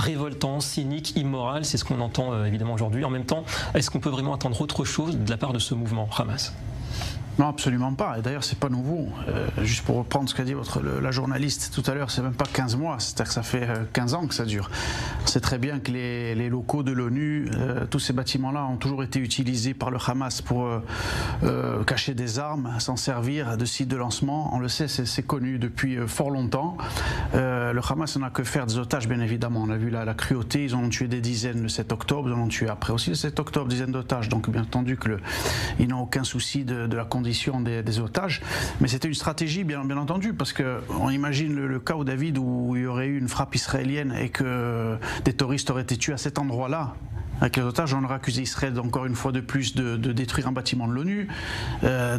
révoltant, cynique, immoral. C'est ce qu'on entend évidemment aujourd'hui. En même temps, est-ce qu'on peut vraiment attendre autre chose de la part de ce mouvement Hamas? Non, absolument pas. Et d'ailleurs, c'est pas nouveau. Juste pour reprendre ce qu'a dit la journaliste tout à l'heure, c'est même pas 15 mois, c'est-à-dire que ça fait 15 ans que ça dure. C'est très bien que les locaux de l'ONU, tous ces bâtiments-là ont toujours été utilisés par le Hamas pour cacher des armes, s'en servir de sites de lancement. On le sait, c'est connu depuis fort longtemps. Le Hamas n'a que faire des otages, bien évidemment. On a vu la cruauté, ils en ont tué des dizaines le 7 octobre, ils en ont tué après aussi le 7 octobre, dizaines d'otages. Donc bien entendu qu'ils n'ont aucun souci de la condition des otages, mais c'était une stratégie bien entendu, parce qu'on imagine le cas où David, où il y aurait eu une frappe israélienne et que des terroristes auraient été tués à cet endroit-là. Avec les otages, on aurait accusé Israël encore une fois de plus de détruire un bâtiment de l'ONU,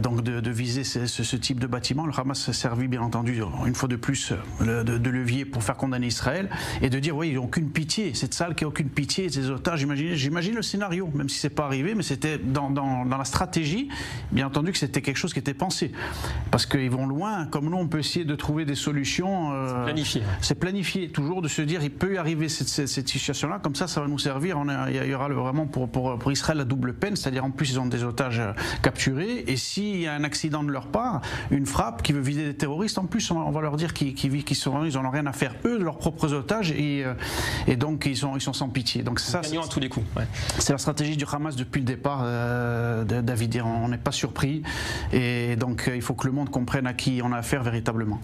donc de viser ce type de bâtiment. Le Hamas s'est servi bien entendu une fois de plus de levier pour faire condamner Israël et de dire oui, ils n'ont aucune pitié, cette salle qui n'a aucune pitié, ces otages. J'imagine le scénario, même si c'est pas arrivé, mais c'était dans la stratégie, bien entendu que c'était quelque chose qui était pensé. Parce qu'ils vont loin, comme nous on peut essayer de trouver des solutions. C'est planifié. C'est planifié, toujours de se dire il peut y arriver cette situation-là, comme ça va nous servir. Il y aura vraiment pour Israël la double peine, c'est-à-dire en plus ils ont des otages capturés, et s'il y a un accident de leur part, une frappe qui veut viser des terroristes, en plus on va leur dire qu'ils n'en ont rien à faire eux de leurs propres otages, et donc ils sont sans pitié. Donc ça, gagnant à tous les coups. Ouais. C'est la stratégie du Hamas depuis le départ, David, on n'est pas surpris, et donc il faut que le monde comprenne à qui on a affaire véritablement.